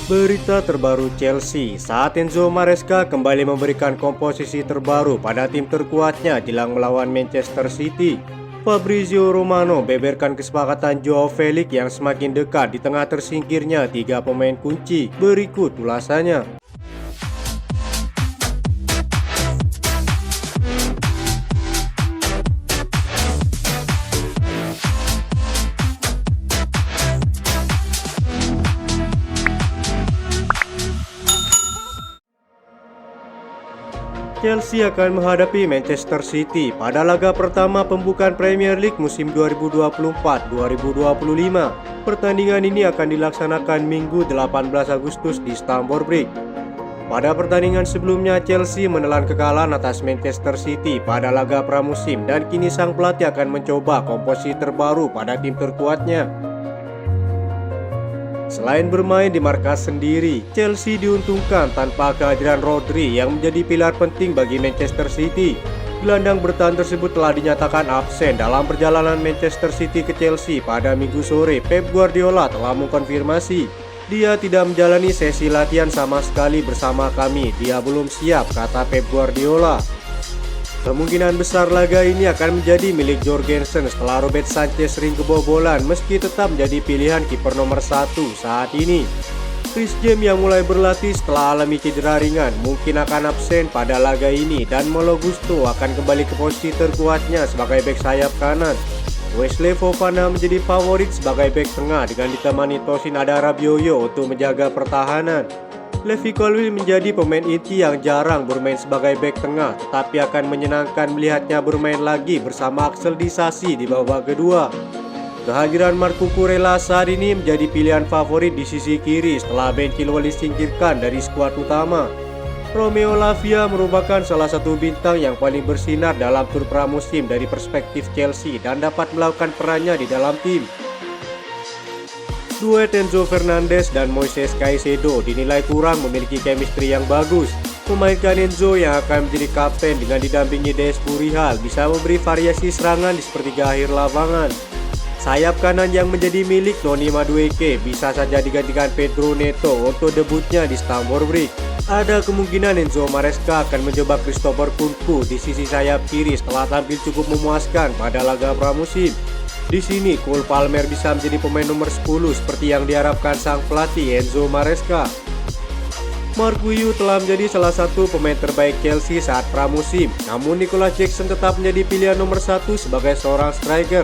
Berita terbaru Chelsea, saat Enzo Maresca kembali memberikan komposisi terbaru pada tim terkuatnya jelang melawan Manchester City. Fabrizio Romano beberkan kesepakatan Joao Felix yang semakin dekat di tengah tersingkirnya tiga pemain kunci. Berikut ulasannya. Chelsea akan menghadapi Manchester City pada laga pertama pembukaan Premier League musim 2024-2025. Pertandingan ini akan dilaksanakan Minggu 18 Agustus di Stamford Bridge. Pada pertandingan sebelumnya, Chelsea menelan kekalahan atas Manchester City pada laga pramusim dan kini sang pelatih akan mencoba komposisi terbaru pada tim terkuatnya. Selain bermain di markas sendiri, Chelsea diuntungkan tanpa kehadiran Rodri yang menjadi pilar penting bagi Manchester City. Gelandang bertahan tersebut telah dinyatakan absen dalam perjalanan Manchester City ke Chelsea pada Minggu sore. Pep Guardiola telah mengkonfirmasi, "Dia tidak menjalani sesi latihan sama sekali bersama kami. Dia belum siap," kata Pep Guardiola. Kemungkinan besar laga ini akan menjadi milik Jorgensen setelah Robert Sanchez sering kebobolan meski tetap menjadi pilihan kiper nomor 1 saat ini. Chris James yang mulai berlatih setelah alami cedera ringan mungkin akan absen pada laga ini dan Malo Gusto akan kembali ke posisi terkuatnya sebagai bek sayap kanan. Wesley Fofana menjadi favorit sebagai bek tengah dengan ditemani Tosin Adarabioyo untuk menjaga pertahanan. Levi Colwill menjadi pemain inti yang jarang bermain sebagai bek tengah, tetapi akan menyenangkan melihatnya bermain lagi bersama Axel Disasi di babak kedua. Kehadiran Marco Kurela saat ini menjadi pilihan favorit di sisi kiri setelah Ben Chilwell disingkirkan dari skuad utama. Romeo Lavia merupakan salah satu bintang yang paling bersinar dalam tur pramusim dari perspektif Chelsea dan dapat melakukan perannya di dalam tim. Duet Enzo Fernandez dan Moises Caicedo dinilai kurang memiliki chemistry yang bagus. Memainkan Enzo yang akan menjadi kapten dengan didampingi Des Purihal bisa memberi variasi serangan di sepertiga akhir lapangan. Sayap kanan yang menjadi milik Noni Madueke bisa saja digantikan Pedro Neto untuk debutnya di Stamford Bridge. Ada kemungkinan Enzo Maresca akan mencoba Christopher Nkunku di sisi sayap kiri setelah tampil cukup memuaskan pada laga pramusim. Di sini Cole Palmer bisa menjadi pemain nomor 10 seperti yang diharapkan sang pelatih Enzo Maresca. Mark Guiu telah menjadi salah satu pemain terbaik Chelsea saat pramusim, namun Nicolas Jackson tetap menjadi pilihan nomor 1 sebagai seorang striker.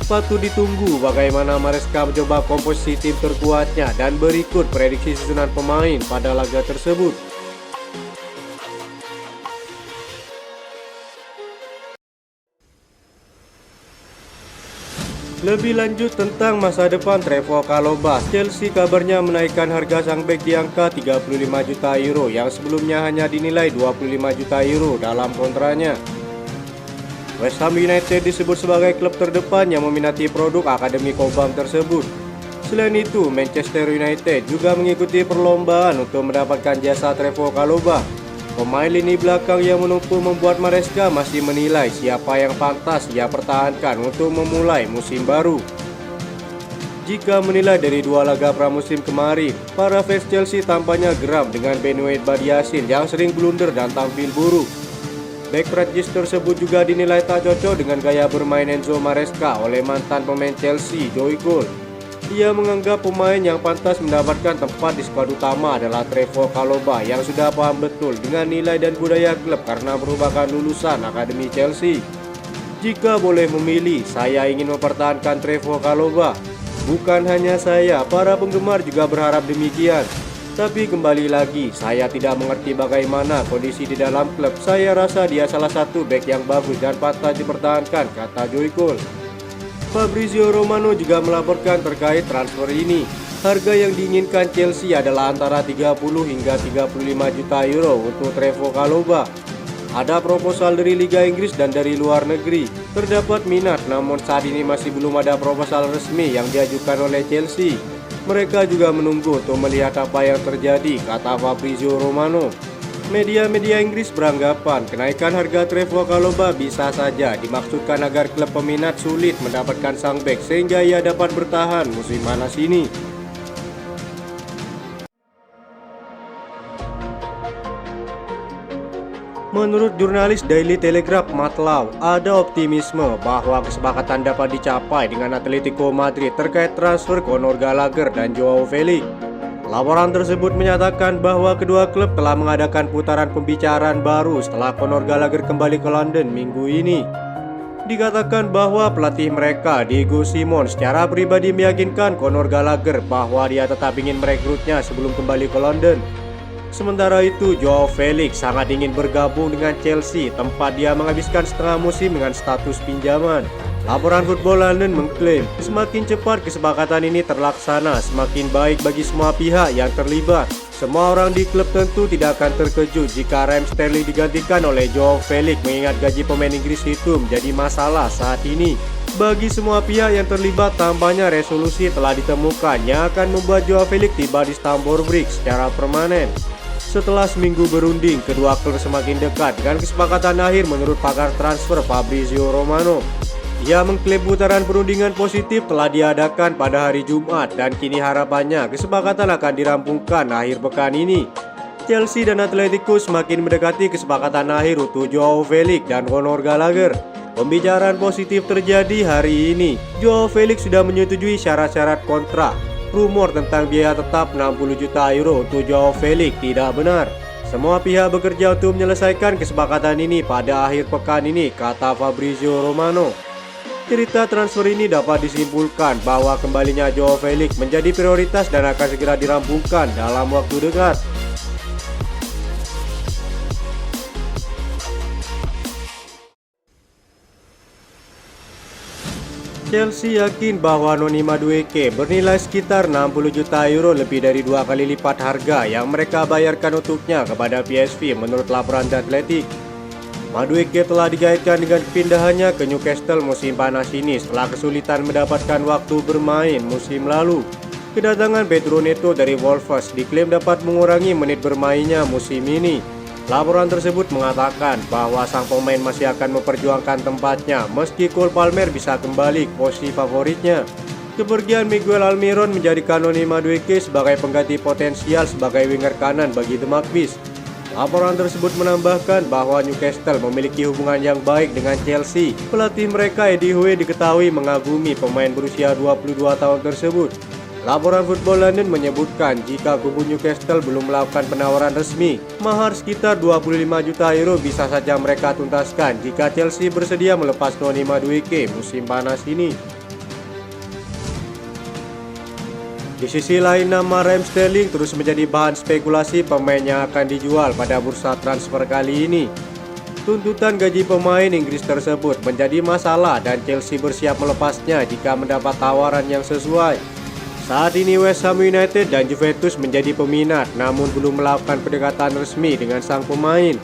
Patut ditunggu bagaimana Maresca mencoba komposisi tim terkuatnya dan berikut prediksi susunan pemain pada laga tersebut. Lebih lanjut tentang masa depan Trevoh Chalobah, Chelsea kabarnya menaikkan harga sang bek di angka 35 juta euro yang sebelumnya hanya dinilai 25 juta euro dalam kontraknya. West Ham United disebut sebagai klub terdepan yang meminati produk Akademi Cobham tersebut. Selain itu, Manchester United juga mengikuti perlombaan untuk mendapatkan jasa Trevoh Chalobah. Pemain lini belakang yang menumpuk membuat Maresca masih menilai siapa yang pantas ia pertahankan untuk memulai musim baru. Jika menilai dari dua laga pramusim kemarin, para fans Chelsea tampaknya geram dengan Ben Badiashile yang sering blunder dan tampil buruk. Bek Prancis tersebut juga dinilai tak cocok dengan gaya bermain Enzo Maresca oleh mantan pemain Chelsea, Joey Cole. Ia menganggap pemain yang pantas mendapatkan tempat di skuad utama adalah Trevoh Chalobah yang sudah paham betul dengan nilai dan budaya klub karena merupakan lulusan Akademi Chelsea. Jika boleh memilih, saya ingin mempertahankan Trevoh Chalobah. Bukan hanya saya, para penggemar juga berharap demikian. Tapi kembali lagi, saya tidak mengerti bagaimana kondisi di dalam klub. Saya rasa dia salah satu bek yang bagus dan pantas dipertahankan, kata Joey Cole. Fabrizio Romano juga melaporkan terkait transfer ini. Harga yang diinginkan Chelsea adalah antara 30 hingga 35 juta euro untuk Trevoh Chalobah. Ada proposal dari Liga Inggris dan dari luar negeri. Terdapat minat, namun saat ini masih belum ada proposal resmi yang diajukan oleh Chelsea. Mereka juga menunggu untuk melihat apa yang terjadi, kata Fabrizio Romano. Media-media Inggris beranggapan kenaikan harga Trevoh Chalobah bisa saja dimaksudkan agar klub peminat sulit mendapatkan sang bek sehingga ia dapat bertahan musim panas ini. Menurut jurnalis Daily Telegraph Matt Law, ada optimisme bahwa kesepakatan dapat dicapai dengan Atletico Madrid terkait transfer Conor Gallagher dan Joao Felix. Laporan tersebut menyatakan bahwa kedua klub telah mengadakan putaran pembicaraan baru setelah Conor Gallagher kembali ke London minggu ini. Dikatakan bahwa pelatih mereka, Diego Simon, secara pribadi meyakinkan Conor Gallagher bahwa dia tetap ingin merekrutnya sebelum kembali ke London. Sementara itu, Joao Felix sangat ingin bergabung dengan Chelsea, tempat dia menghabiskan setengah musim dengan status pinjaman. Laporan Football London mengklaim, semakin cepat kesepakatan ini terlaksana, semakin baik bagi semua pihak yang terlibat. Semua orang di klub tentu tidak akan terkejut jika Raheem Sterling digantikan oleh Joao Felix, mengingat gaji pemain Inggris itu menjadi masalah saat ini. Bagi semua pihak yang terlibat, tampaknya resolusi telah ditemukan yang akan membuat Joao Felix tiba di Stamford Bridge secara permanen. Setelah seminggu berunding, kedua klub semakin dekat dengan kesepakatan akhir menurut pakar transfer Fabrizio Romano. Ia mengklaim putaran perundingan positif telah diadakan pada hari Jumat dan kini harapannya kesepakatan akan dirampungkan akhir pekan ini. Chelsea dan Atletico semakin mendekati kesepakatan akhir untuk Joao Felix dan Conor Gallagher. Pembicaraan positif terjadi hari ini. Joao Felix sudah menyetujui syarat-syarat kontrak. Rumor tentang biaya tetap 60 juta euro untuk Joao Felix tidak benar. Semua pihak bekerja untuk menyelesaikan kesepakatan ini pada akhir pekan ini, kata Fabrizio Romano. Cerita transfer ini dapat disimpulkan bahwa kembalinya Joao Felix menjadi prioritas dan akan segera dirampungkan dalam waktu dekat. Chelsea yakin bahwa Noni Madueke bernilai sekitar 60 juta euro, lebih dari 2 kali lipat harga yang mereka bayarkan untuknya kepada PSV menurut laporan The Athletic. Madueke telah dikaitkan dengan kepindahannya ke Newcastle musim panas ini setelah kesulitan mendapatkan waktu bermain musim lalu. Kedatangan Pedro Neto dari Wolves diklaim dapat mengurangi menit bermainnya musim ini. Laporan tersebut mengatakan bahwa sang pemain masih akan memperjuangkan tempatnya meski Cole Palmer bisa kembali ke posisi favoritnya. Kepergian Miguel Almiron menjadikan Noni Madueke sebagai pengganti potensial sebagai winger kanan bagi The Magpies. Laporan tersebut menambahkan bahwa Newcastle memiliki hubungan yang baik dengan Chelsea. Pelatih mereka Eddie Howe diketahui mengagumi pemain berusia 22 tahun tersebut. Laporan Football London menyebutkan jika kubu Newcastle belum melakukan penawaran resmi, mahar sekitar 25 juta euro bisa saja mereka tuntaskan jika Chelsea bersedia melepas Noni Madueke musim panas ini. Di sisi lain, nama Raheem Sterling terus menjadi bahan spekulasi pemain yang akan dijual pada bursa transfer kali ini. Tuntutan gaji pemain Inggris tersebut menjadi masalah dan Chelsea bersiap melepasnya jika mendapat tawaran yang sesuai. Saat ini West Ham United dan Juventus menjadi peminat, namun belum melakukan pendekatan resmi dengan sang pemain.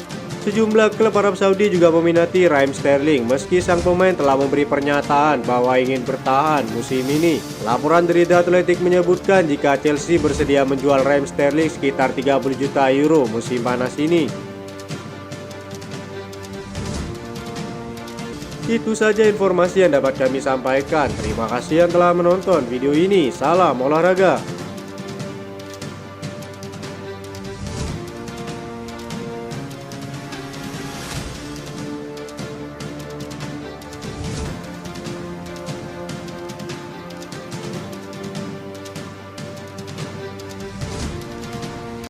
Sejumlah klub Arab Saudi juga meminati Raheem Sterling meski sang pemain telah memberi pernyataan bahwa ingin bertahan musim ini. Laporan dari The Athletic menyebutkan jika Chelsea bersedia menjual Raheem Sterling sekitar 30 juta euro musim panas ini. Itu saja informasi yang dapat kami sampaikan. Terima kasih yang telah menonton video ini. Salam olahraga.